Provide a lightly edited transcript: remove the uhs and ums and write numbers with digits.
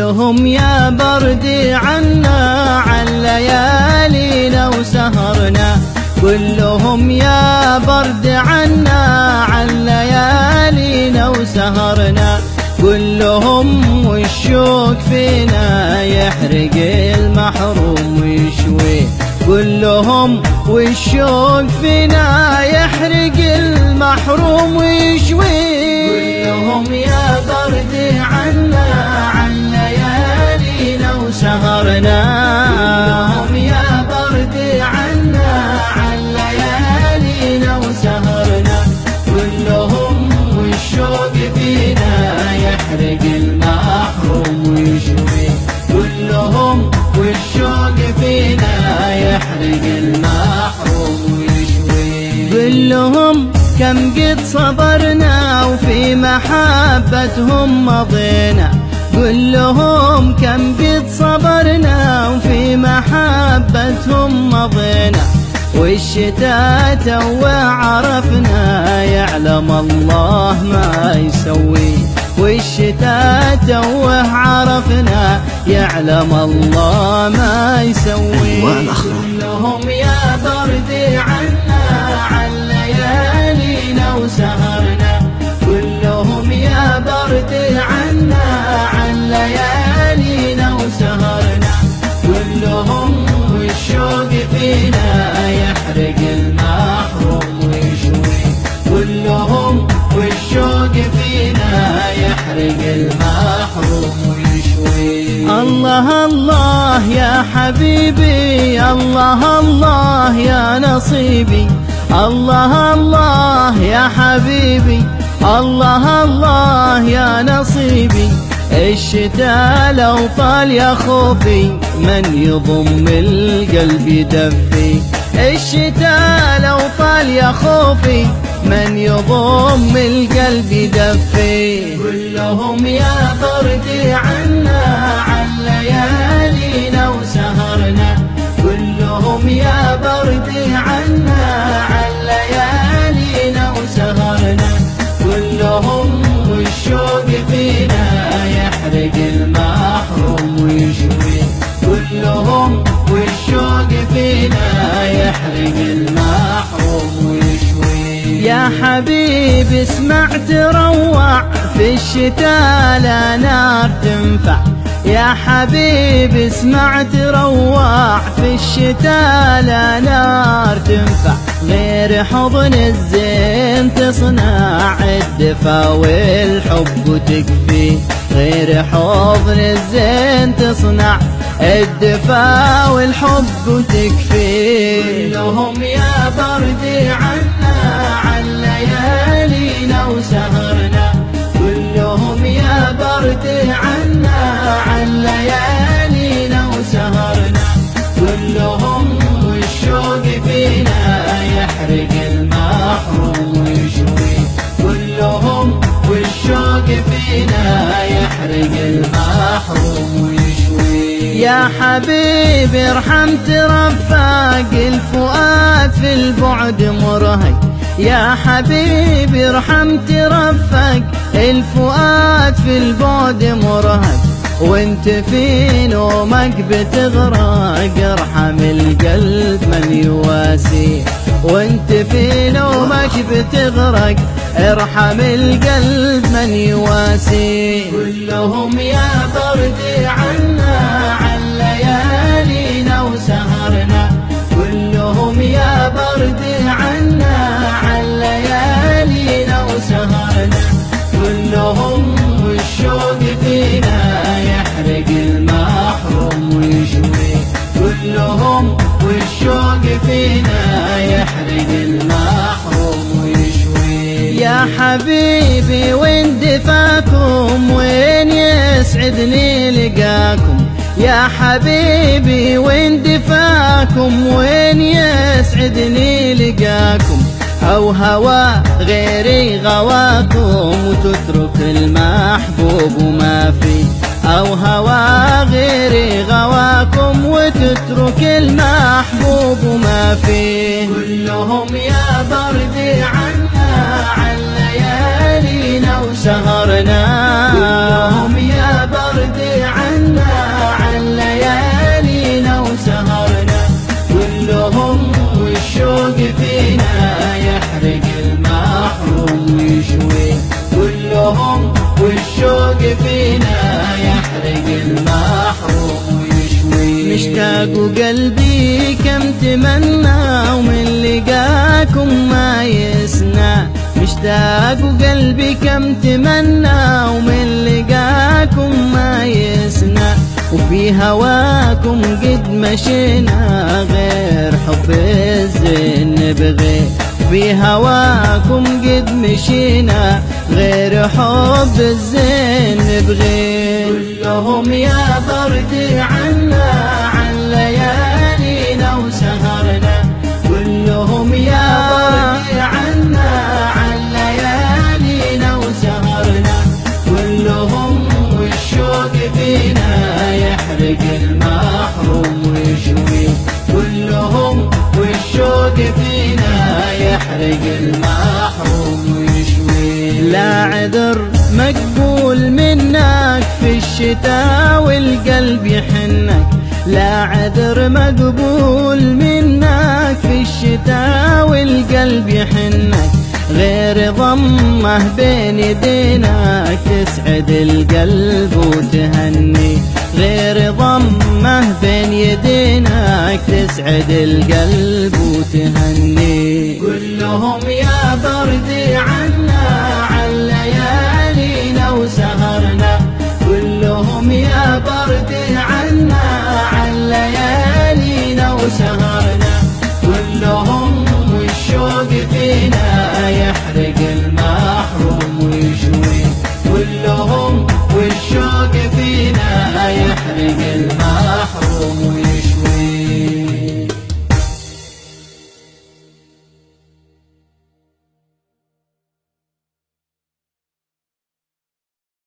كلهم يا بردي عنا عن ليالينا وسهرنا، كلهم يا برد عنا عن ليالينا وسهرنا، كلهم والشوق فينا يحرق المحروم ويشوي، كلهم والشوق فينا يحرق المحروم ويشوي، كلهم يا برد عنا عن ليالينا وسهرنا، كلهم يا برد عنا عن ليالينا وسهرنا، كلهم والشوق فينا يحرق المحروم ويشوي، كلهم والشوق فينا يحرق المحروم ويشوي. كلهم كم قد صبرنا وفي محبتهم مضينا، كلهم كم قد صبرنا وفي محبتهم مضينا، والشتاء توه عرفنا يعلم الله ما يسوي، والشتاء توه عرفنا يعلم الله ما يسوي. كلهم يا بردي عنا عن ليالينا وسهرنا، كلهم يا بردي عنا عن ليالينا وسهرنا، كلهم والشوق فينا يحرق المحروم ويشوي، كلهم والشوق فينا يحرق المحروم ويشوي. الله الله يا حبيبي، الله الله يا نصيبي، الله الله يا حبيبي، الله الله يا نصيبي، الشتاء لو طال يا خوفي من يضم القلب يدفي، الشتاء لو طال يا خوفي من يضم القلب يدفي. كلهم يا بردي عنا عن ليالينا وسهرنا، كلهم يا بردي عنا عن ليالينا وسهرنا، كلهم والشوق فينا يحرق المحروم ويشوي، كلهم والشوق فينا يحرق المحروم ويشوي. يا حبيبي اسمع تروع في الشتاء لا نار تنفع، يا حبيبي اسمع تروع في الشتاء لا نار تنفع، غير حضن الزين تصنع الدفا والحب تكفي، غير حضن الزين تصنع الدفا والحب تكفي. كلهم يا بردي عنا عن ليالينا وسهرنا، كلهم يا بردي عنا عن ليالينا وسهرنا، كلهم والشوق فينا يحرق المحروم ويشوي، كلهم والشوق فينا يحرق المحروم ويشوي. يا حبيبي ارحم ترفق الفؤاد في البعد مرهق، يا حبيبي ارحم ترفق الفؤاد في البعد مرهق، وانت في نومك بتغرق ارحم القلب من يواسي، وانت في نومك بتغرق ارحم القلب من يواسي. كلهم يا بردي عنا عن ليالينا وسهرنا، كلهم يا بردي عنا عن ليالينا وسهرنا، كلهم والشوق فينا يحرق المحروم ويشوي، كلهم والشوق فينا يحرق المحروم ويشوي. يا حبيبي وين دفاكم وين يسعدني لقاكم، يا حبيبي وين دفاكم وين يسعدني لقاكم، أو هوى غيري غواكم وتترك المحبوب وما في، أو هوى غيري غواكم وتترك المحبوب وما في. كلهم يا بردي عنا عن ليالي ليالينا وسهرنا. كلهم يا برد عنا عن ليالينا وسهرنا، كلهم والشوق فينا يحرق المحروم ويشوي، كلهم والشوق فينا يحرق المحروم ويشوي. مشتاق وقلبي كم تمنى ومن لقاكم ما يسنى، مشتاق وقلبي كم تمنى ومن لقاكم ما يسنى، وفي هواكم قد مشينا غير حب الزين نبغي، في هواكم قد مشينا غير حب الزين نبغي. كلهم يا برد عنا عن ليالينا وسهرنا، كلهم يا برد عنا عن ليالينا وسهرنا، كلهم والشوق فينا يحرق المحروم ويشوي، كلهم والشوق فينا يحرق المحروم ويشوي. لا عذر مقبول منك في الشتاء والقلب يحنك، لا عذر مقبول منك في الشتاء والقلب يحنك، غير ضمه بين يدينك تسعد القلب وتهني، غير ضمه بين يدينك تسعد القلب وتهني. كلهم يا برد عنا عن ليالينا وسهرنا، كلهم يا برد عنا عن ليالينا وسهرنا، كلهم والشوق فينا يحرق المحروم ويشوي، كلهم والشوق فينا يحرق المحروم ويشوي.